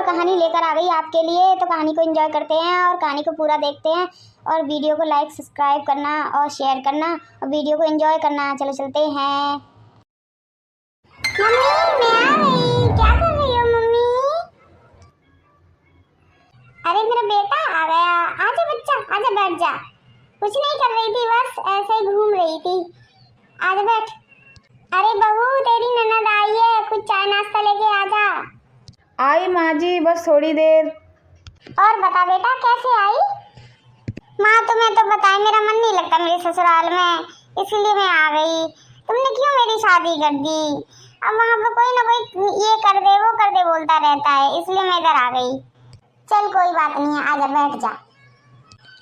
कहानी लेकर आ गई आपके लिए। तो कहानी को एंजॉय करते हैं और कहानी को पूरा देखते हैं और वीडियो को लाइक सब्सक्राइब करना और शेयर करना और वीडियो को एंजॉय करना। चलो चलते हैं। मम्मी मैं आ गई। क्या कर रही हो मम्मी? अरे मेरा बेटा आ गया। आजा बच्चा, आजा बैठ जा। कुछ नहीं कर रही थी, बस ऐसे ही घूम रही थी। आजा बैठ। अरे बहू तेरी ननद आई है, कुछ चाय नाश्ता लेके आजा। आई माँ जी, बस थोड़ी देर। और बता बेटा कैसे आई? माँ तुम्हें तो बताए मेरा मन नहीं लगता मेरे ससुराल में, इसलिए मैं आ गई। तुमने क्यों मेरी शादी कर दी? अब वहाँ पे कोई ना कोई ये कर दे वो कर दे बोलता रहता है, इसलिए मैं इधर आ गई। चल कोई बात नहीं है, आजा बैठ जा।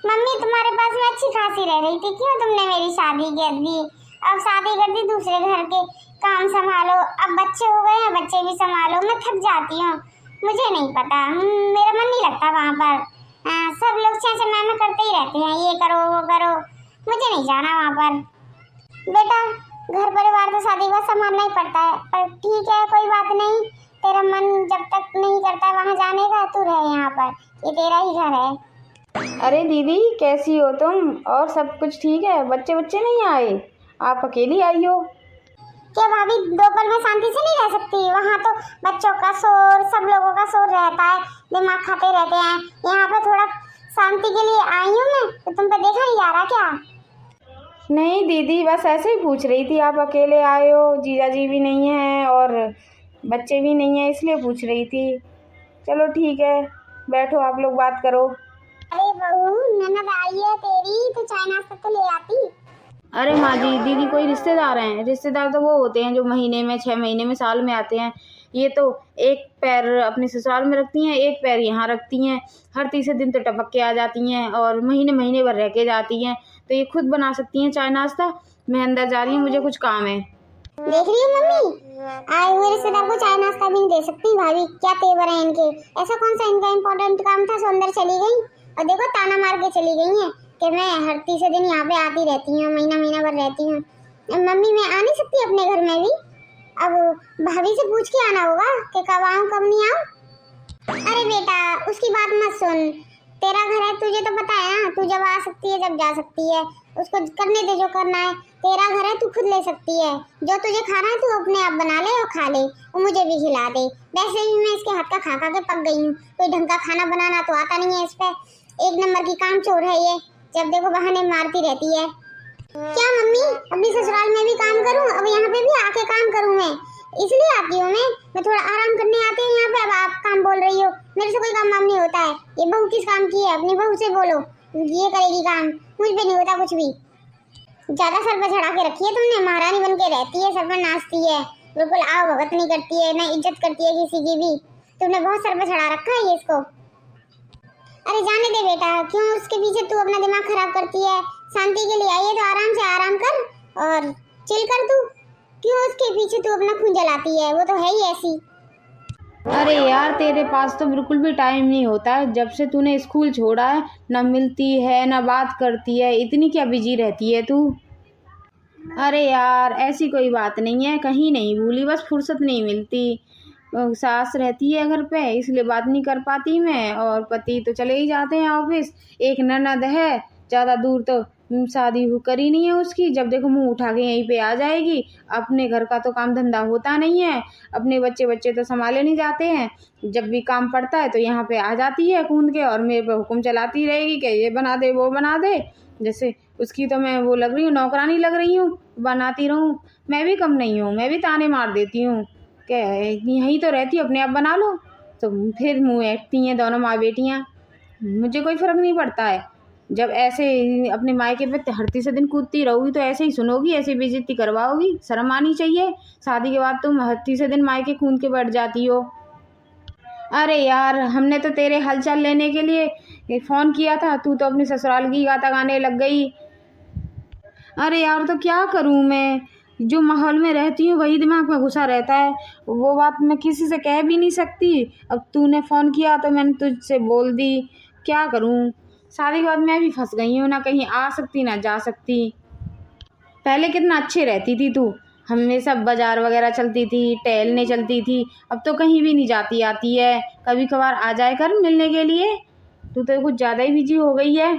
मम्मी तुम्हारे पास मैं अच्छी खासी रह रही थी, क्यों तुमने मेरी शादी कर दी? अब शादी कर दी, दूसरे घर के काम संभालो, अब बच्चे हो गए हैं, बच्चे भी संभालो। मैं थक जाती हूँ, मुझे नहीं पता, मेरा मन नहीं लगता वहाँ पर। सब लोग चेंचन में करते ही रहते हैं, ये करो वो करो, मुझे नहीं जाना वहाँ पर। बेटा घर परिवार तो शादी का संभालना ही पड़ता है, पर ठीक है कोई बात नहीं। तेरा मन जब तक नहीं करता वहाँ जाने का, तू रहे यहाँ पर, ये तेरा ही घर है। अरे दीदी कैसी हो तुम? और सब कुछ ठीक है? बच्चे बच्चे नहीं आए? आप अकेली आई हो? क्या भाभी दोपहर में शांति से नहीं रह सकती? वहाँ तो बच्चों का शोर, सब लोगों का शोर रहता है, दिमाग खाते रहते हैं। यहाँ पे थोड़ा शांति के लिए आई हूँ मैं, तो तुम पे देखा नहीं जा रहा क्या? नहीं दीदी, बस ऐसे ही पूछ रही थी, आप अकेले आए हो, जीजा जी भी नहीं हैं और बच्चे भी नहीं हैं, इसलिए पूछ रही थी। चलो ठीक है, बैठो आप लोग बात करो। अरे बहू ननद आई है तेरी, तो चाय नाश्ता तो ले आती। अरे माँ जी, दीदी कोई रिश्तेदार हैं? रिश्तेदार तो वो होते हैं जो महीने में, 6 महीने में, साल में आते हैं। ये तो एक पैर अपने ससुराल में रखती हैं, एक पैर यहाँ रखती हैं। हर तीसरे दिन तो टपक के आ जाती हैं और महीने महीने भर रह के जाती हैं। तो ये खुद बना सकती हैं चाय नाश्ता। मैं अंदर जा रही हूँ, मुझे कुछ काम है। देख रही हो मम्मी, आए हुए रिश्तेदार को चाय नाश्ता भी नहीं दे सकती। भाभी क्या तेवर है इनके, ऐसा कौन सा इनका इम्पोर्टेंट काम था सो अंदर चली गई। और देखो ताना मार के चली गई है कि मैं हर तीसरे दिन यहाँ पे आती रहती हूँ, महीना महीना भर रहती हूँ। मम्मी मैं आ नहीं सकती अपने घर में भी? अब भाभी से पूछ के आना होगा कि कब आऊँ कब नहीं आऊँ। अरे बेटा उसकी बात मत सुन, तेरा घर है, तुझे तो पता है ना, तू जब आ सकती है जब जा सकती है, उसको करने दे जो करना है। तेरा घर है, तू खुद ले सकती है, जो तुझे खाना है तू अपने आप बना ले और खा ले और मुझे भी खिला दे। वैसे भी मैं इसके हाथ का खा खा के पक गई हूँ, कोई ढंग का खाना बनाना तो आता नहीं है इस पे। एक नंबर की काम चोर है ये, जब देखो बहाने मारती रहती है। क्या मम्मी अपनी ससुराल में भी काम करूं, अब यहाँ पे भी आके काम करूं मैं? इसलिए आती हूँ मैं थोड़ा आराम करने आती हूँ यहाँ पे। अब आप काम बोल रही हो, मेरे से कोई काम वाम नहीं होता है। ये बहू किस काम की है? अपनी बहू से बोलो, ये करेगी काम, मुझ पे नहीं होता कुछ भी। ज्यादा सर पे चढ़ा के रखी है तुमने, महारानी बन के रहती है, सर पे नाचती है, बिल्कुल आओ भगत नहीं करती है, ना इज्जत करती है किसी की भी। तुमने बहुत सर पे चढ़ा रखा है ये इसको। अरे जाने दे बेटा, क्यों उसके पीछे तू अपना दिमाग खराब करती है? शांति के लिए आई है तो आराम से आराम कर और चिल कर। तू क्यों उसके पीछे तू अपना खून जलाती है? वो तो है ही ऐसी। अरे यार तेरे पास तो बिल्कुल भी टाइम नहीं होता है, जब से तूने स्कूल छोड़ा है ना मिलती है ना बात करती है। इतनी क्या बिजी रहती है तू? अरे यार ऐसी कोई बात नहीं है, कहीं नहीं भूली, बस फुर्सत नहीं मिलती। सास रहती है घर पे, इसलिए बात नहीं कर पाती मैं, और पति तो चले ही जाते हैं ऑफिस। एक ननद है, ज़्यादा दूर तो शादी करी नहीं है उसकी, जब देखो मुंह उठा के यहीं पे आ जाएगी। अपने घर का तो काम धंधा होता नहीं है, अपने बच्चे बच्चे तो संभाले नहीं जाते हैं। जब भी काम पड़ता है तो यहाँ पे आ जाती है कूद के और मेरे पे हुक्म चलाती रहेगी कि ये बना दे वो बना दे। जैसे उसकी तो मैं वो लग रही हूँ, नौकरानी लग रही हूँ, बनाती रहूँ। मैं भी कम नहीं हूँ, मैं भी ताने मार देती हूँ कि यहीं तो रहती, अपने आप बना लो। तो फिर मुँह ऐंठती हैं दोनों माँ बेटियाँ। मुझे कोई फ़र्क नहीं पड़ता है। जब ऐसे अपने मायके पे हर तीसरे दिन कूदती रहोगी तो ऐसे ही सुनोगी, ऐसे बेइज्जती करवाओगी। शर्म आनी चाहिए। शादी के बाद तुम हर तीसरे दिन मायके कूद के बैठ जाती हो। अरे यार हमने तो तेरे हालचाल लेने के लिए फ़ोन किया था, तू तो अपने ससुराल की गाता गाने लग गई। अरे यार तो क्या करूँ मैं, जो माहौल में रहती हूँ वही दिमाग में घुसा रहता है, वो बात मैं किसी से कह भी नहीं सकती। अब तूने फ़ोन किया तो मैंने तुझसे बोल दी, क्या करूँ। शादी के बाद मैं भी फंस गई हूँ, ना कहीं आ सकती ना जा सकती। पहले कितना अच्छे रहती थी तू, हमेशा बाजार वगैरह चलती थी, टहलने चलती थी, अब तो कहीं भी नहीं जाती आती है। कभी कभार आ जाए कर मिलने के लिए। तू तो कुछ ज़्यादा ही बिजी हो गई है।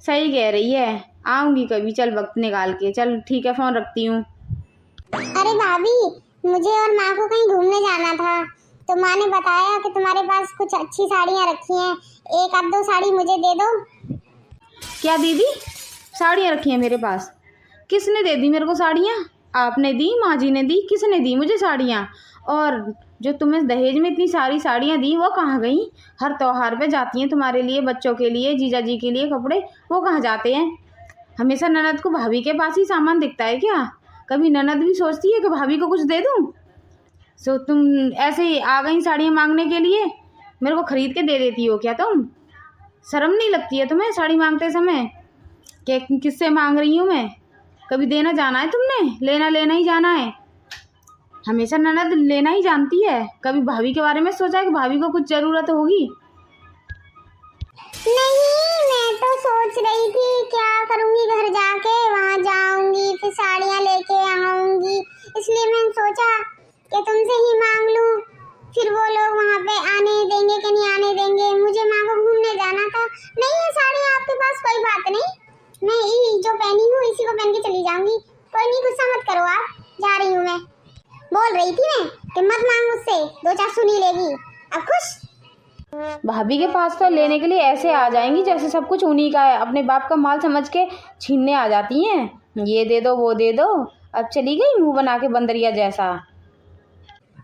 सही कह रही है, आऊँगी कभी, चल वक्त निकाल के। चल ठीक है, फ़ोन रखती हूँ। अरे भाभी, मुझे और माँ को कहीं घूमने जाना था, तो माँ ने बताया कि तुम्हारे पास कुछ अच्छी साड़ियाँ रखी हैं, एक आध दो साड़ी मुझे दे दो। क्या दीदी, साड़ियाँ रखी हैं मेरे पास? किसने दे दी मेरे को साड़ियाँ? आपने दी, माँ जी ने दी, किसने दी मुझे साड़ियाँ? और जो तुम्हें दहेज में इतनी सारी साड़ियाँ दी वो कहाँ गई? हर त्योहार पे जाती हैं तुम्हारे लिए, बच्चों के लिए, जीजा जी के लिए कपड़े, वो कहाँ जाते हैं? हमेशा ननद को भाभी के पास ही सामान दिखता है क्या? कभी ननद भी सोचती है कि भाभी को कुछ दे दूँ? सो तुम ऐसे ही आ गई साड़ियाँ मांगने के लिए? मेरे को खरीद के दे देती हो क्या तुम? शर्म नहीं लगती है तुम्हें साड़ी मांगते समय कि किससे मांग रही हूँ मैं? कभी देना जाना है तुमने? लेना लेना ही जाना है। हमेशा ननद लेना ही जानती है। कभी भाभी के बारे में सोचा है कि भाभी को कुछ ज़रूरत होगी? नहीं, मैं तो सोच रही थी क्या करूंगी, घर जाके वहां जाऊंगी, फिर साड़ियाँ लेके आऊंगी, इसलिए मैंने सोचा कि तुमसे ही मांग लूं। फिर वो लोग वहां पे आने देंगे कि नहीं आने देंगे। मुझे माँ को घूमने जाना था। नहीं है साड़ियाँ आपके पास, कोई बात नहीं, मैं जो पहनी हूँ इसी को पहन के चली जाऊंगी। कोई नहीं, गुस्सा मत करो, आप जा रही हूँ मैं। बोल रही थी मैं कि मत मांग मुझसे, दो चार सुनी लेगी। अब खुश? भाभी के पास तो लेने के लिए ऐसे आ जाएंगी जैसे सब कुछ उन्हीं का है, अपने बाप का माल समझ के छीनने आ जाती हैं। ये दे दो, वो दे दो। अब चली गई मुंह बना के बंदरिया जैसा।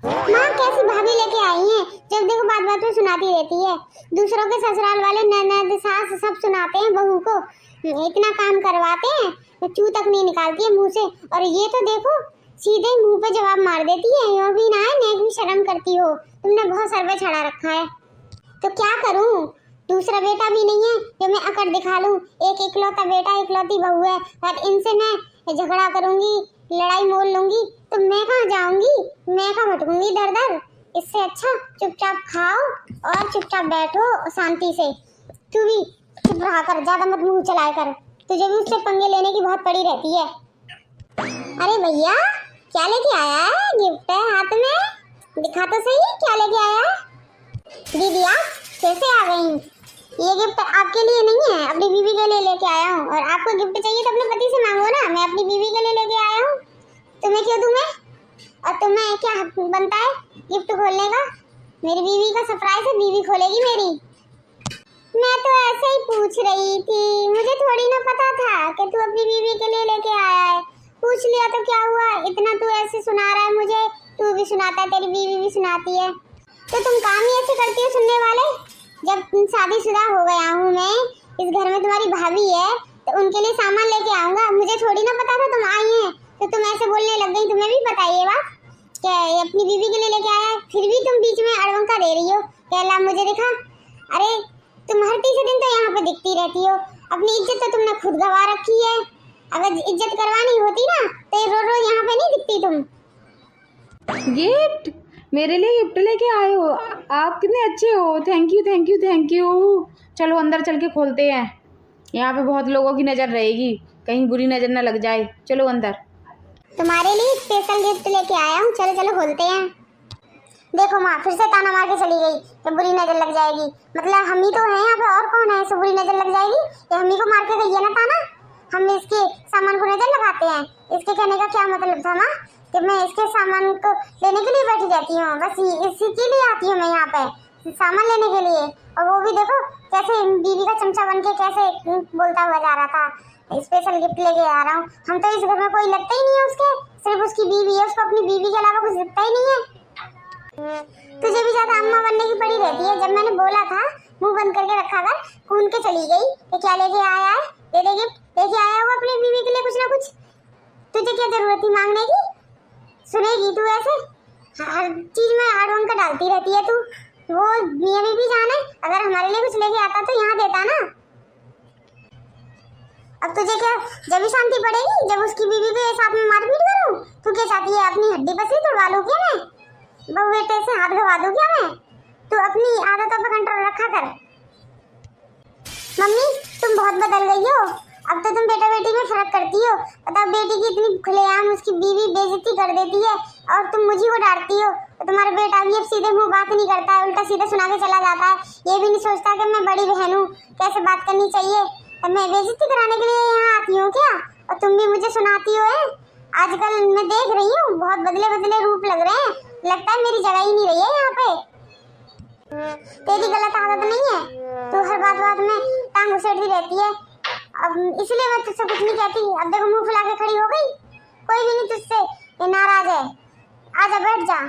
माँ कैसी भाभी लेके आई हैं, जब देखो बात बात में सुनाती रहती है। दूसरों के ससुराल वाले ननद सास सब सुनाते हैं बहू को, इतना काम करवाते हैं तो चू तक नहीं निकालती है मुंह से। और ये तो देखो सीधे मुंह पे जवाब मार देती है। यो भी ना है, नेक भी शर्म करती हो। तुमने बहुत सर पे चढ़ा रखा है, तो क्या करूं? दूसरा बेटा भी नहीं है जो मैं अकड़ दिखा लूं। एक इकलौता बेटा, इकलौती बहू है, और इनसे मैं झगड़ा करूंगी, लड़ाई मोल लूंगी तो मैं कहाँ जाऊंगी? मैं कहाँ भटकूंगी दर दर? इससे अच्छा चुपचाप खाओ और चुपचाप बैठो शांति से। तू भी चुप रहा कर, ज्यादा मत मुंह चलाया कर, तुझे भी उससे पंगे लेने की बहुत पड़ी रहती है। अरे भैया, क्या लेके आया है? गिफ्ट है हाथ में, दिखा तो सही क्या लेके आया है। दीदी आप कैसे आ गई? ये गिफ्ट आपके लिए नहीं है, अपनी बीवी के लिए लेके आया हूँ। और आपको गिफ्ट चाहिए तो अपने पति से मांगो ना, मैं अपनी बीवी के लिए लेके आया हूँ। तुम्हें क्यों दूं मैं? और तुम्हें क्या हक बनता है गिफ्ट खोलने का? मेरी बीवी का सरप्राइज है, बीवी खोलेगी मेरी। मैं तो ऐसे ही पूछ रही थी, मुझे थोड़ी ना पता था कि तू अपनी बीवी के लिए लेके आया है। पूछ लिया तो क्या हुआ, इतना तू ऐसे सुना रहा है मुझे, तू भी सुनाता है, तेरी बीवी भी सुनाती है, तो तुम काम ही ऐसे करती हो सुनने वाले। जब शादीशुदा हो गया हूँ मैं, इस घर में तुम्हारी भाभी है, तो उनके लिए सामान लेके आऊंगा। मुझे थोड़ी ना पता था तुम आई हैं, तो तुम ऐसे बोलने लग गई। तुम्हें भी पता है ये बात क्या अपनी बीवी के लिए लेके आया है, फिर भी तुम बीच में अड़वंका दे रही हो। कहला मुझे दिखा। अरे तुम हर तीसरे दिन तो यहाँ पे दिखती रहती हो। अपनी इज्जत तो तुमने खुद गवा रखी है। अगर इज्जत करवानी होती ना तो रोज रोज यहाँ पे नहीं दिखती तुम। गिफ्ट? मेरे लिए गिफ्ट लेके आए हो? आप कितने अच्छे हो। Thank you thank you thank you. चलो अंदर चल के खोलते हैं, यहाँ पे बहुत लोगों की नज़र रहेगी, कहीं बुरी नज़र ना लग जाए। चलो अंदर। तुम्हारे लिए स्पेशल गिफ्ट लेके आया हूँ, चलो चलो खोलते हैं। देखो माँ फिर से ताना मार के चली गई कि बुरी नजर लग जाएगी। मतलब हम ही तो हैं यहाँ पे, और कौन है इसे बुरी नजर लग जाएगी? ये हम ही को मार के गई है ना ताना। हम इसके सामान को नजर लगाते हैं। इसके कहने का क्या मतलब था माँ कि मैं इसके सामान को लेने के लिए बैठी जाती हूँ? बस इसी के लिए आती हूँ मैं यहाँ पे, सामान लेने के लिए। और वो भी देखो कैसे बीवी का चमचा बन के कैसे बोलता हुआ जा रहा था, स्पेशल गिफ्ट लेके आ रहा हूँ। हम तो इस घर में कोई लगता ही नहीं है उसके, सिर्फ उसकी बीवी है, उसको अपनी बीवी के अलावा कुछ दिखता ही नहीं है। तुझे भी ज्यादा अम्मा बनने की पड़ी रहती है। जब मैंने बोला था मुंह बंद करके रखा कर, कूद के चली गई कि क्या लेके आया है, दे दे गिफ्ट, लेके आया होगा अपनी बीवी के लिए कुछ ना कुछ। तुझे क्या जरूरत थी मांगने की? सुनेगी तू ऐसे? हर चीज में आड़वंग का डालती रहती है तू। वो मियां बीवी जाने, अगर हमारे लिए कुछ लेके आता तो यहाँ देता ना। अब तुझे क्या जब भी शांति पड़ेगी जब उसकी बीवी के साथ में मारपीट करूं? तू क्या चाहती है, अपनी हड्डी पसली तोड़वा लूं क्या मैं? बहू बेटे से हाथ गवा दूं क्या मैं? तू अपनी आदतों पर कंट्रोल रखा कर। मम्मी तुम बहुत बदल गई हो, अब तो तुम बेटा बेटी में फर्क करती हो। बताओ, बेटी की इतनी खुलेआम उसकी बीवी बेइज्जती कर देती है और तुम मुझे को डांटती हो। तो तुम्हारा बेटा भी अब सीधे मुंह बात नहीं करता है, उल्टा सीधे सुना के चला जाता है। ये भी नहीं सोचता कि मैं बड़ी बहन हूँ, कैसे बात करनी चाहिए। तो मैं बेइज्जती कराने के लिए यहाँ आती हूँ क्या? और तुम भी मुझे सुनाती हो। आजकल मैं देख रही हूँ बहुत बदले बदले रूप लग रहे हैं। लगता है मेरी जगह ही नहीं रही है यहाँ पे। तेरी गलत आदत नहीं है, तू हर बात में टांग उसेड़ती रहती है। अब इसलिए मैं तुझसे कुछ नहीं कहती। अब देखो मुंह फुला के खड़ी हो गई। कोई भी नहीं तुझसे नाराज है। आजा बैठ जा।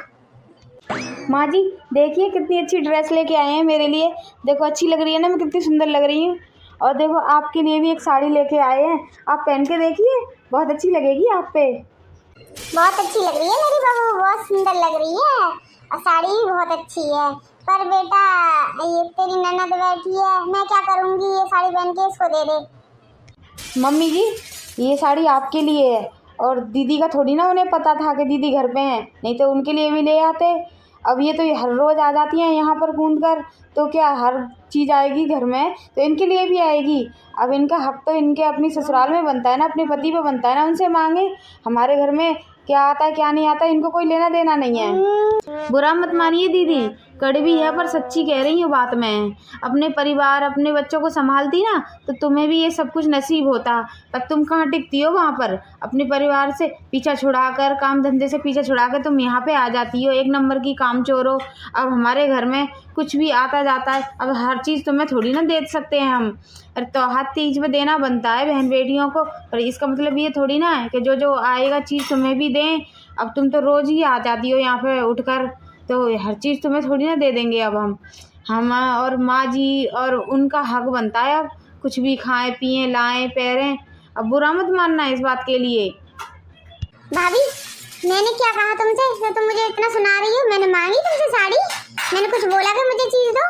माँ जी देखिए कितनी अच्छी ड्रेस लेके आए हैं मेरे लिए। देखो अच्छी लग रही है ना, मैं कितनी सुंदर लग रही हूँ। और देखो आपके लिए भी एक साड़ी लेके आए हैं, आप पहन के देखिए, बहुत अच्छी लगेगी आप पे। बहुत अच्छी लग रही है मेरी बहू, बहुत सुंदर लग रही है और साड़ी भी बहुत अच्छी है। पर बेटा, ये तेरी ननद बैठी है, मैं क्या करूँगी? ये साड़ी पहन के इसको दे दे। मम्मी जी ये साड़ी आपके लिए है, और दीदी का थोड़ी ना उन्हें पता था कि दीदी घर पे हैं, नहीं तो उनके लिए भी ले आते। अब ये तो हर रोज़ आ जाती हैं यहाँ पर कूद कर, तो क्या हर चीज़ आएगी घर में तो इनके लिए भी आएगी। अब इनका हक तो इनके अपनी ससुराल में बनता है ना, अपने पति पे बनता है ना, उनसे मांगे। हमारे घर में क्या आता है क्या नहीं आता इनको कोई लेना देना नहीं है। बुरा मत मानिए दीदी, कड़वी है पर सच्ची कह रही हूँ बात मैं। अपने परिवार अपने बच्चों को संभालती ना तो तुम्हें भी ये सब कुछ नसीब होता, पर तुम कहाँ टिकती हो वहाँ पर। अपने परिवार से पीछा छुड़ाकर, काम धंधे से पीछा छुड़ाकर तुम यहाँ पे आ जाती हो, एक नंबर की कामचोर हो। अब हमारे घर में कुछ भी आता जाता है, अब हर चीज़ तुम्हें थोड़ी ना दे सकते हैं हम। अरे तो हर चीज़ में देना बनता है बहन बेटियों को, पर इसका मतलब ये थोड़ी ना है कि जो जो आएगा चीज़ तुम्हें भी दें। अब तुम तो रोज़ ही आ जाती हो यहाँ पे उठकर, तो हर चीज़ तुम्हें थोड़ी ना दे देंगे। अब हम और माँ जी और उनका हक बनता है अब कुछ भी खाएं पिएं लाएं पहरें। अब बुरा मत मानना इस बात के लिए। भाभी, मैंने क्या कहा तुमसे जो तुम मुझे इतना सुना रही हो? मैंने मांगी तुमसे साड़ी? मैंने कुछ बोला कि मुझे चीज़ दो?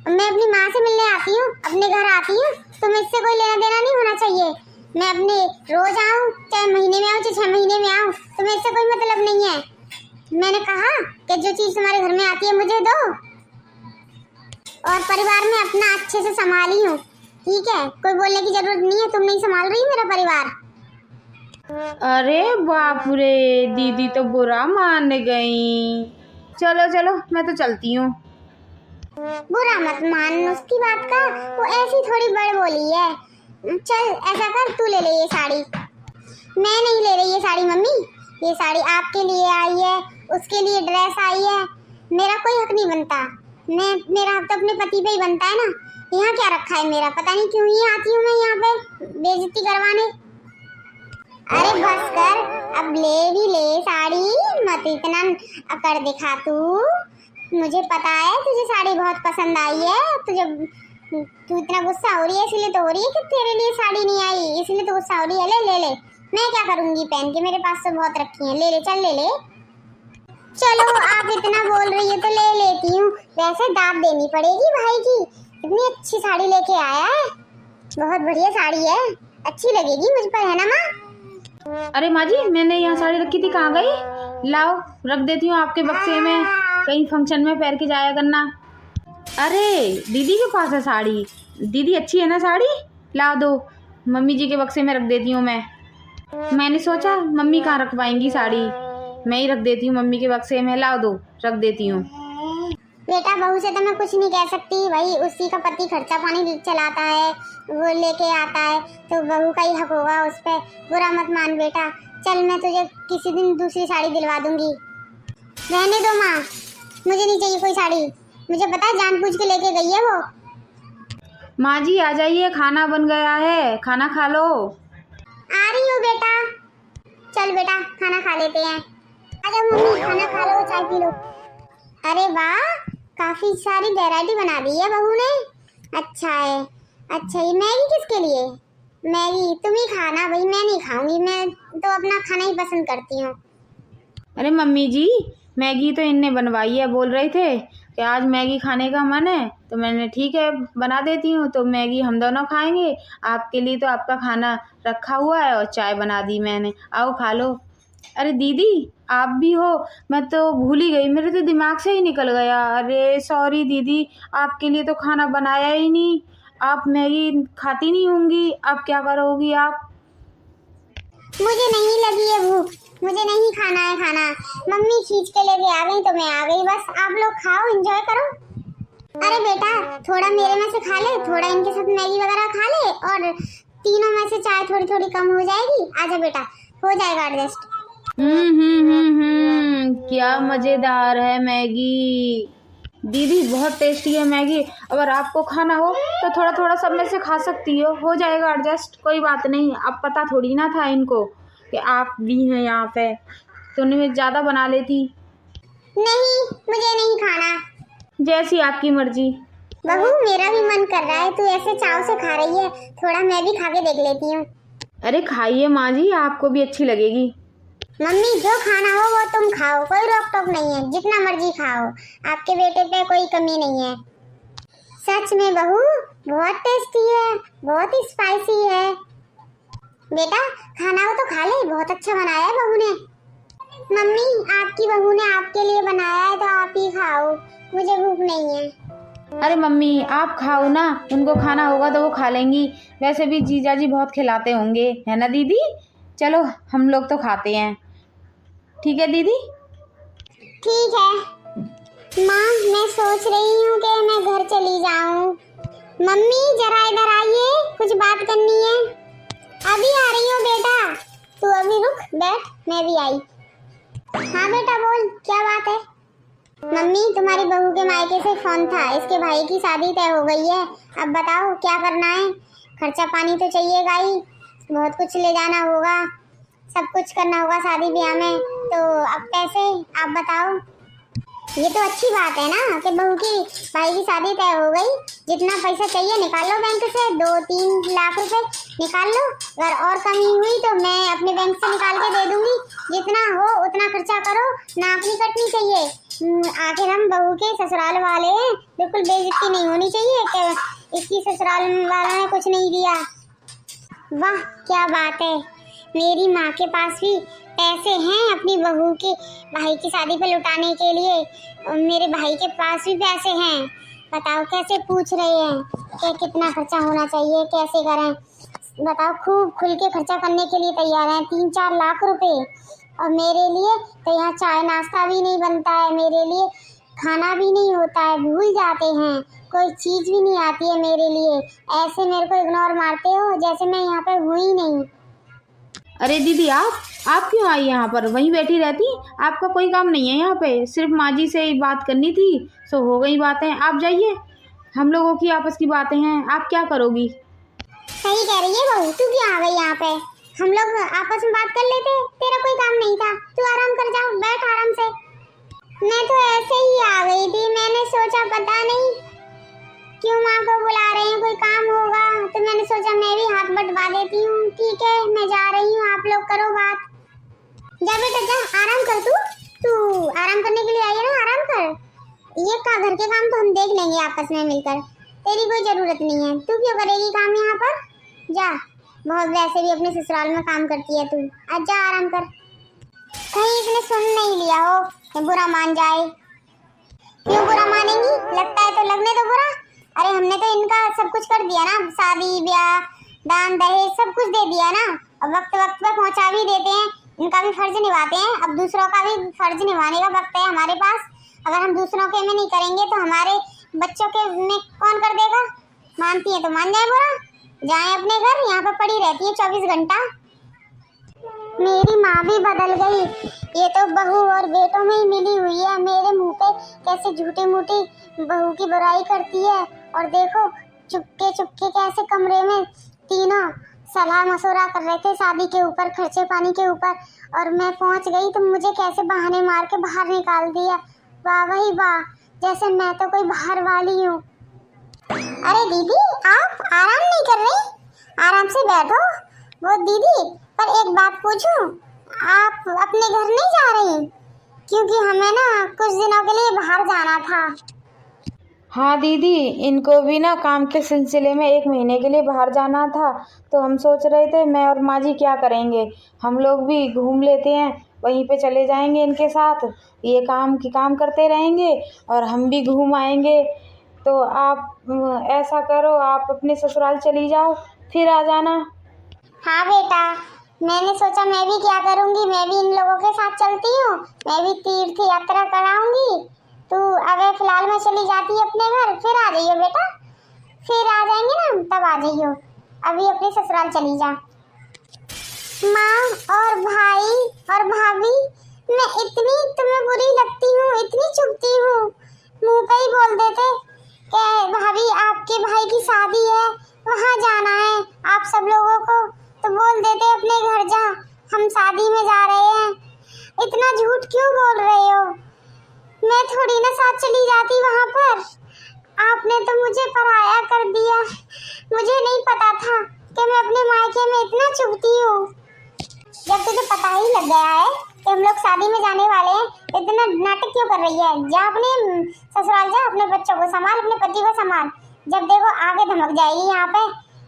मैं अपनी माँ से मिलने आती हूँ, अपने घर आती हूँ, तो मुझसे कोई लेना देना नहीं होना चाहिए। मैं अपने रोज आऊँ, चाहे महीने में आऊँ, चाहे 6 महीने में आऊँ, तो मुझसे कोई मतलब नहीं है। मैंने कहा कि जो चीज़ तुम्हारे घर में आती है मुझे दो, और परिवार में अपना अच्छे से संभाली हूँ, ठीक है? कोई बोलने की जरूरत नहीं है, तुम नहीं संभाल रही मेरा परिवार। अरे बाप रे, दीदी तो बुरा मान गई। चलो चलो मैं तो चलती हूँ। बुरा मत मान उसकी बात का, वो ऐसी थोड़ी बड़ बोली है। चल ऐसा कर, तू ले ले ये साड़ी। मैं नहीं ले रही ये साड़ी मम्मी, ये साड़ी आपके लिए आई है, उसके लिए ड्रेस आई है। मेरा कोई हक नहीं बनता। मेरा हक तो अपने पति पे ही बनता है ना। यहाँ क्या रखा है मेरा? पता नहीं क्यों ही आती हूँ मैं यहाँ पे बेइज्जती करवाने। अरे बस कर, अब ले भी ले साड़ी, मत इतना अकड़ दिखा तू। मुझे पता है तुझे साड़ी बहुत पसंद आई है, तू इतना गुस्सा हो रही है इसलिए तो हो रही है कि तेरे लिए साड़ी नहीं आई, इसलिए तो गुस्सा हो रही है। ले ले ले, मैं क्या करूंगी पहन के, मेरे पास तो बहुत रखी है। ले ले, चल ले ले। चलो आप इतना बोल रही है तो ले लेती हूँ। वैसे दाद देनी पड़ेगी भाई की, इतनी अच्छी साड़ी लेके आया है, बहुत बढ़िया साड़ी है, अच्छी लगेगी मुझ पर, है ना माँ? अरे माँ जी मैंने यहाँ साड़ी रखी थी, कहाँ गई? लाओ रख देती हूँ आपके बक्से में, कहीं फंक्शन में पहन के जाया करना। अरे दीदी के पास है साड़ी, दीदी अच्छी है ना साड़ी, ला दो, मम्मी जी के बक्से में रख देती हूँ मैं। मैंने सोचा मम्मी कहाँ रख पाएंगी साड़ी, मैं ही रख देती हूँ मम्मी के बक्से में, ला दो रख देती हूँ। बेटा बहू से तो मैं कुछ नहीं कह सकती भाई, उसी का पति खर्चा पानी चलाता है, वो लेके आता है, तो बहू का ही हक होगा उस पर। बुरा मत मान बेटा, चल मैं तुझे किसी दिन दूसरी साड़ी दिलवा दूंगी। रहने दो माँ, मुझे नहीं चाहिए कोई साड़ी, मुझे पता है जानबूझ के लेके गई है वो। माँ जी आ जाइए, खाना बन गया है, खाना खा लो। आ रही हूँ बेटा। चल बेटा खाना खा लेते हैं। आजा मम्मी खाना खा लो, चाय पी लो। अरे वाह, काफी सारी वैरायटी बना दी है बहू ने। अच्छा है। अच्छा ये मैगी किसके लिए? मैगी तुम ही खाना भाई, मैं नहीं खाऊंगी, मैं तो अपना खाना ही पसंद करती हूँ। अरे मम्मी जी मैगी तो इनने बनवाई है, बोल रहे थे कि आज मैगी खाने का मन है, तो मैंने ठीक है बना देती हूँ, तो मैगी हम दोनों खाएंगे। आपके लिए तो आपका खाना रखा हुआ है और चाय बना दी मैंने, आओ खा लो। अरे दीदी आप भी हो, मैं तो भूल ही गई, मेरे तो दिमाग से ही निकल गया। अरे सॉरी दीदी, आपके लिए तो खाना बनाया ही नहीं, आप मैगी खाती नहीं होंगी, अब क्या करोगी आप? मुझे नहीं लगी है भूख, मुझे नहीं खाना है खाना। मम्मी खींच के लेके आ गई तो मैं आ गई, बस आप लोग खाओ, एंजॉय करो। अरे बेटा, थोड़ा मेरे में से खा ले, थोड़ा इनके साथ मैगी वगैरह खा ले, और तीनों में से चाय थोड़ी थोड़ी कम हो जाएगी। आजा बेटा, हो जाएगा एडजस्ट। क्या मजेदार है मैगी। दीदी बहुत टेस्टी है मैगी, अगर आपको खाना हो तो थोड़ा थोड़ा सब में से खा सकती हो जाएगा एडजस्ट, कोई बात नहीं। अब पता थोड़ी ना था इनको कि आप भी हैं यहाँ पे, तो उन्हें ज़्यादा बना लेती। नहीं, मुझे नहीं खाना। जैसी आपकी मर्जी। बहू, मेरा भी मन कर रहा है, तू ऐसे चाव से खा रही है, थोड़ा मैं भी खा के देख लेती हूँ। अरे खाइए माँ जी, आपको भी अच्छी लगेगी। मम्मी, जो खाना हो वो तुम खाओ, कोई रोक टोक नहीं है, जितना मर्जी खाओ, आपके बेटे पे कोई कमी नहीं है। सच में बहू, बहुत टेस्टी है, बहुत ही स्पाइसी है। बेटा, खाना हो तो खा ले, बहुत अच्छा बनाया है बहू ने। मम्मी, आपकी बहू ने आपके लिए बनाया है तो आप ही खाओ, मुझे भूख नहीं है। अरे मम्मी आप खाओ ना, उनको खाना होगा तो वो खा लेंगी, वैसे भी जीजा जी बहुत खिलाते होंगे, है ना दीदी? चलो हम लोग तो खाते हैं, ठीक है दीदी? ठीक है माँ, मैं सोच रही हूँ कि मैं घर चली जाऊँ। मम्मी जरा इधर आइए, कुछ बात करनी है। अभी आ रही हूँ बेटा, तू अभी रुक, बैठ, मैं भी आई। हाँ बेटा बोल, क्या बात है? मम्मी, तुम्हारी बहू के मायके से फोन था, इसके भाई की शादी तय हो गई है, अब बताओ क्या करना है? खर्चा पानी तो चाहिएगा ही, बहुत कुछ ले जाना होगा, सब कुछ करना होगा शादी ब्याह में, तो अब कैसे, आप बताओ। ये तो अच्छी बात है ना कि बहू की भाई की शादी तय हो गई, जितना पैसा चाहिए निकाल लो बैंक से, 2-3 लाख रुपए निकाल लो, अगर और कमी हुई तो मैं अपने बैंक से निकाल के दे दूंगी, जितना हो उतना खर्चा करो, नाक नहीं कटनी चाहिए। आखिर हम बहू के ससुराल वाले हैं, बिल्कुल बेइज्जती नहीं होनी चाहिए कि इसकी ससुराल वालों ने कुछ नहीं दिया। वाह क्या बात है, मेरी माँ के पास भी पैसे हैं अपनी बहू के भाई की शादी पे लुटाने के लिए, मेरे भाई के पास भी पैसे हैं। बताओ कैसे पूछ रहे हैं कि कितना खर्चा होना चाहिए, कैसे करें, बताओ। खूब खुल के खर्चा करने के लिए तैयार हैं, 3-4 लाख रुपए, और मेरे लिए तो यहाँ चाय नाश्ता भी नहीं बनता है, मेरे लिए खाना भी नहीं होता है, भूल जाते हैं, कोई चीज़ भी नहीं आती है मेरे लिए, ऐसे मेरे को इग्नोर मारते हो जैसे मैं यहाँ पे हुई नहीं। अरे दीदी आप क्यों आई यहाँ पर, वहीं बैठी रहती, आपका कोई काम नहीं है यहाँ पे, सिर्फ माँ जी से बात करनी थी, सो हो गई बातें, आप जाइए, हम लोगों की आपस की बातें हैं, आप क्या करोगी? सही कह रही है बहू, तू क्यों आ गई यहाँ पे? हम लोग आपस में बात कर लेते, तेरा कोई काम नहीं था, तू आराम कर, जाओ बैठ आराम से। मैं तो ऐसे ही आ गई थी, मैंने सोचा पता नहीं क्यों माँ को बुला रहे हैं, कोई काम होगा, तो मैंने सोचा मैं भी हाथ बटवा देती हूँ। ठीक है, मैं जा रही हूँ, आप लोग करो बात। जा बेटा जा, आराम कर, तू आराम करने के लिए आई है ना, आराम कर, ये का घर के काम तो हम देख लेंगे आपस में मिलकर, तेरी कोई जरूरत नहीं है, तू क्यों करेगी काम यहाँ पर? जा, बहुत वैसे भी अपने ससुराल में काम करती है तू, आज जा आराम कर। कहीं इसने सुन नहीं लिया हो कि बुरा मान जाए। क्यों बुरा मानेंगी, लगता है तो लगने दो बुरा। अरे हमने तो इनका सब कुछ कर दिया ना, शादी ब्याह दान दहेज सब कुछ दे दिया ना, अब वक्त वक्त पे पहुंचा भी देते हैं, इनका भी फर्ज निभाते हैं, अब दूसरों का भी फर्ज निभाने का वक्त है हमारे पास। अगर हम दूसरों के में नहीं करेंगे तो हमारे बच्चों के में कौन कर देगा? मानती है तो मान जाए बुरा, जाए अपने घर, यहाँ पर पड़ी रहती है 24 घंटा। मेरी माँ भी बदल गई, ये तो बहू और बेटों में ही मिली हुई है, मेरे मुंह पे कैसे झूठी मूठी बहू की बुराई करती है, और देखो चुपके चुपके कैसे कमरे में तीनों सलाह मशवरा कर रहे थे शादी के ऊपर, खर्चे पानी के ऊपर, और मैं पहुंच गई तो मुझे कैसे बहाने मार के बाहर निकाल दिया। वाह वही वाह, जैसे मैं तो कोई बाहर वाली हूँ। अरे दीदी, आप आराम नहीं कर रही? आराम से बैठो। वो दीदी, पर एक बात पूछूं, आप अपने घर नहीं जा रही? क्योंकि हमें ना कुछ दिनों के लिए बाहर जाना था। हाँ दीदी, इनको भी ना काम के सिलसिले में 1 महीने के लिए बाहर जाना था, तो हम सोच रहे थे मैं और माँ जी क्या करेंगे, हम लोग भी घूम लेते हैं, वहीं पे चले जाएंगे इनके साथ, ये काम करते रहेंगे और हम भी घूम आएंगे, तो आप ऐसा करो, आप अपने ससुराल चली जाओ, फिर आ जाना। हाँ बेटा, मैंने सोचा मैं भी क्या करूंगी, मैं भी इन लोगों के साथ चलती हूँ, मैं भी तीर्थ यात्रा कराऊंगी। तू अगर फिलहाल मैं चली जाती अपने घर, फिर आ जाइयो बेटा, फिर आ जाएंगे ना हम, तब आ जाइयो। अभी अपने ससुराल चली जा। माँ और भाई और भाभी, मैं इतनी तुम्हें बुरी लगती हूँ, इतनी चुभती हूँ, मुंह पे ही बोल देते कि भाभी आपके भाई की शादी है, वहाँ जाना है आप सब लोगों को, तो बोल देते अपने घर जा, हम शादी में जा रहे हैं। इतना झूठ क्यों बोल रहे हो? मैं थोड़ी ना साथ चली जाती वहाँ पर, आपने तो मुझे पराया कर दिया। मुझे नहीं पता था कि मैं अपने मायके में इतना चुभती हूँ। जब तुझे पता ही लग गया है कि हम लोग शादी में जाने वाले हैं, इतना नाटक क्यों कर रही है? जा अपने ससुराल जा, अपने बच्चों को संभाल, अपने पति को संभाल। जब देखो आगे धमक जाएगी यहाँ पे,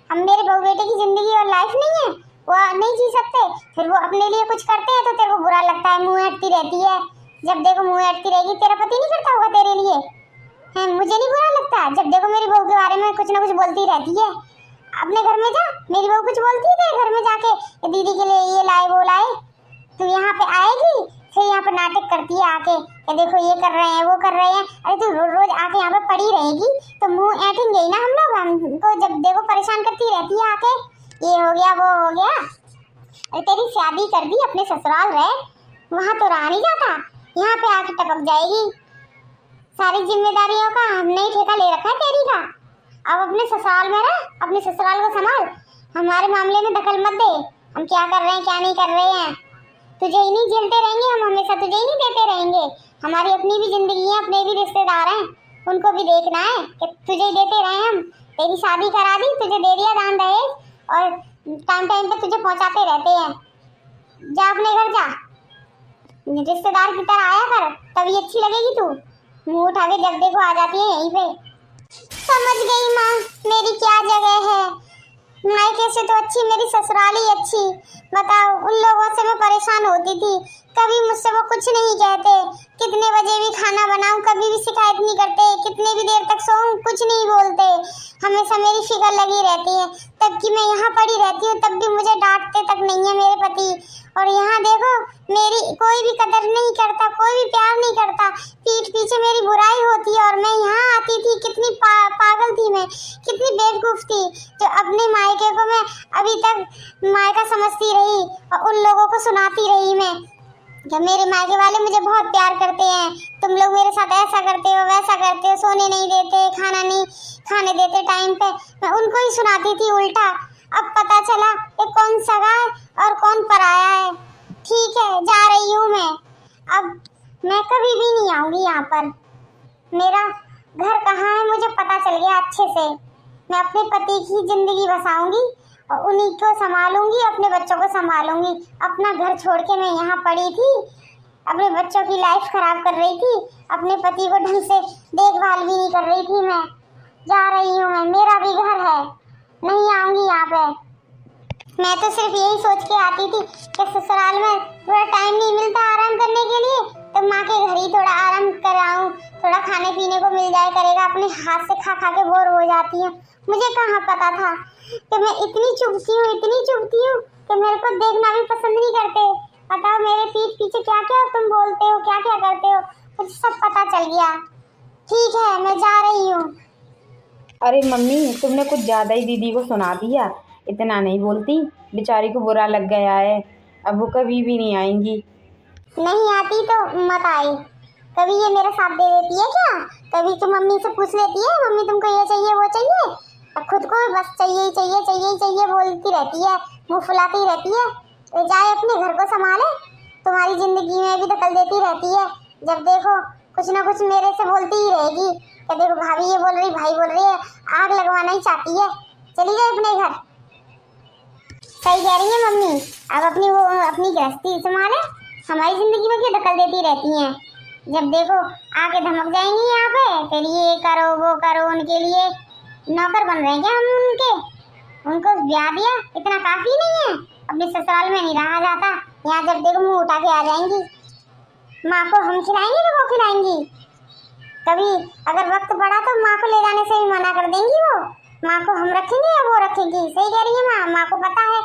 हम मेरे बहू बेटे की जिंदगी और लाइफ नहीं है, वो नहीं जी सकते, फिर वो अपने लिए कुछ करते हैं तो तेरे को बुरा लगता है, मुँह हटती रहती है। जब देखो मुँह हटती रहेगी, तेरा पति नहीं करता होगा तेरे लिए है? मुझे नहीं बुरा लगता जब देखो मेरी बहू के बारे में कुछ ना कुछ बोलती रहती है। अपने घर में जा, मेरी बहू कुछ बोलती है घर में जाके, दीदी के लिए ये लाए वो लाए, तू यहाँ पे आएगी फिर यहाँ पे नाटक करती है आके कि देखो ये कर रहे हैं वो कर रहे हैं। अरे तू रोज रोज आके यहाँ पे पड़ी रहेगी तो मुंह ऐठेंगे ही ना हम लोग, हमको जब देखो परेशान करती रहती है आके, ये हो गया वो हो गया। अरे तेरी शादी कर दी, अपने ससुराल रहे, वहाँ तो रहा नहीं जाता, यहाँ पे आके टपक जाएगी। सारी जिम्मेदारियों का हमने ही ठेका ले रखा है तेरी का। अब अपने ससुराल में रह, अपने ससुराल को संभाल, हमारे मामले में दखल मत दे, हम क्या कर रहे हैं क्या नहीं कर रहे हैं। तुझे ही नहीं झेलते रहेंगे हम, हमेशा तुझे ही नहीं देते रहेंगे। हमारी अपनी भी जिंदगी है, अपने भी रिश्तेदार हैं, उनको भी देखना है कि तुझे ही देते रहे हम। तेरी शादी करा दी, तुझे दे दिया दान दहेज, और टाइम टाइम पे तुझे पहुंचाते रहते हैं। जा अपने घर जा, रिश्तेदार की तरह आया कर, तभी अच्छी लगेगी तू। मुंह उठा के जब देखो आ जाती है यहीं पे। समझ गई माँ, मेरी क्या जगह है, मायके से तो अच्छी मेरी ससुराल ही अच्छी। बताओ, उन लोगों से मैं परेशान होती थी, कभी मुझसे वो कुछ नहीं कहते, कितने बजे भी खाना बनाऊं कभी भी शिकायत नहीं करते, कितने भी देर तक सोऊं कुछ नहीं बोलते, हमेशा मेरी फिक्र लगी रहती है। तब कि मैं यहाँ पड़ी रहती हूँ तब भी मुझे डांटते तक नहीं है मेरे पति। और यहाँ देखो मेरी कोई भी कदर नहीं करता, कोई भी प्यार नहीं करता, पीठ पीछे मेरी बुराई होती है। और मैं यहाँ आती थी, कितनी पागल थी मैं, कितनी बेवकूफ थी, जो अपने मायके को मैं अभी तक मायका समझती रही और उन लोगों को सुनाती रही मैं कि मेरे मायके वाले मुझे बहुत प्यार करते हैं, तुम लोग मेरे साथ ऐसा करते हो वैसा करते हो, सोने नहीं देते, खाना नहीं खाने देते टाइम पे, मैं उनको ही सुनाती थी उल्टा। अब पता चला कि कौन सगा है और कौन पराया है। ठीक है, जा रही हूँ मैं, अब मैं कभी भी नहीं आऊंगी यहाँ पर। मेरा घर कहाँ है मुझे पता चल गया अच्छे से। मैं अपने पति की जिंदगी बसाऊंगी और उन्हीं को संभालूंगी, अपने बच्चों को संभालूंगी। अपना घर छोड़ के मैं यहाँ पड़ी थी, अपने बच्चों की लाइफ खराब कर रही थी, अपने पति को ढंग से देखभाल भी नहीं कर रही थी। मैं जा रही हूँ, मैं, मेरा भी घर है, नहीं आऊंगी यहाँ पे। मैं तो सिर्फ यही सोच के आती थी कि ससुराल में थोड़ा टाइम नहीं मिलता आराम करने के लिए, तो माँ के घर ही थोड़ा आराम कराऊं, थोड़ा खाने पीने को मिल जाए करेगा, अपने हाथ से खा खा के बोर हो जाती हूँ। मुझे कहाँ पता था कि मैं इतनी चुभती हूँ कि मेरे को देखना भी पसंद नहीं करते। बताओ मेरे पीठ पीछे क्या क्या तुम बोलते हो, क्या क्या करते हो, मुझे सब पता चल गया। ठीक है, मैं जा रही हूँ। अरे मम्मी, तुमने कुछ ज़्यादा ही दीदी को सुना दिया, इतना नहीं बोलती, बेचारी को बुरा लग गया है, अब वो कभी भी नहीं आएंगी। नहीं आती तो मत आई, कभी ये मेरा साथ दे देती है क्या? कभी तो मम्मी से पूछ लेती है, मम्मी तुमको ये चाहिए वो चाहिए, और खुद को बस चाहिए चाहिए चाहिए चाहिए बोलती रहती है, मुंह फुलाती रहती है। तो जाए अपने घर को संभाले, तुम्हारी जिंदगी में भी दखल देती रहती है। जब देखो कुछ ना कुछ मेरे से बोलती ही रहेगी कि देखो भाभी ये बोल रही, भाई बोल रही है, आग लगवाना ही चाहती है। चली जाए अपने घर। सही कह रही है मम्मी, अब अपनी गृहस्थी संभाले, हमारी जिंदगी में क्यों दखल देती रहती हैं। जब देखो आके धमक जाएंगी यहाँ पे, फिर ये करो वो करो, उनके लिए नौकर बन रहे हैं क्या हम उनको ब्याह दिया, इतना काफी नहीं है? अपने ससुराल में नहीं रहा जाता, यहाँ जब देखो मुंह उठा के आ जाएंगी। माँ को हम खिलाएंगे तो वो खिलाएंगी। कभी अगर वक्त पड़ा तो माँ को ले जाने से भी मना कर देंगी वो। माँ को हम रखेंगे या वो रखेगी? सही कह रही है माँ। माँ को पता है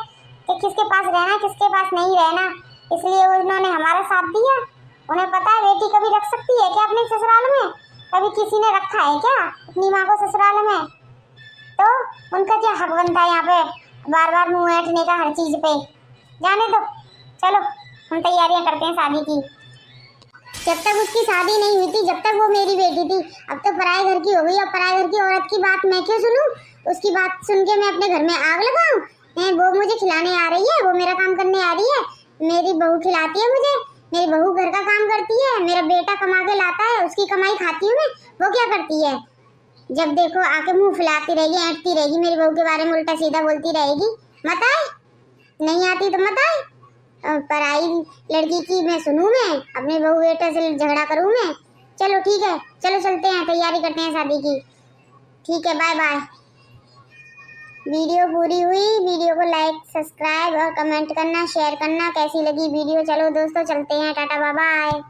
कि किसके पास रहना किसके पास नहीं रहना, इसलिए उन्होंने हमारा साथ दिया। उन्हें पता है बेटी कभी रख सकती है क्या अपने ससुराल में? कभी किसी ने रखा है क्या अपनी माँ को ससुराल में? तो उनका क्या हक बनता है यहाँ पे बार बार मुंह ऐंठने का हर चीज पे? जाने दो, चलो हम तैयारियां करते हैं शादी की। जब तक उसकी शादी नहीं हुई थी, जब तक वो मेरी बेटी थी, अब तो पराए घर की हो गई। अब पराए घर की औरत की बात मैं क्यों सुनूं? उसकी बात सुन के मैं अपने घर में आग लगाऊं? वो मुझे खिलाने आ रही है, वो मेरा काम करने आ रही है। मेरी बहू खिलाती है मुझे, मेरी बहू घर का काम करती है, मेरा बेटा कमा के लाता है, उसकी कमाई खाती हूँ मैं। वो क्या करती है? जब देखो आके मुंह फुलाती रहेगी, ऐंठती रहेगी, मेरी बहू के बारे में उल्टा सीधा बोलती रहेगी। मत आए, नहीं आती तो मत आए। पराई लड़की की मैं सुनूं? मैं अपने बहू बेटे से झगड़ा करूं मैं? चलो ठीक है, चलो चलते हैं, तैयारी करते हैं शादी की। ठीक है, बाय बाय। वीडियो पूरी हुई, वीडियो को लाइक सब्सक्राइब और कमेंट करना, शेयर करना कैसी लगी वीडियो। चलो दोस्तों चलते हैं, टाटा बाय बाय।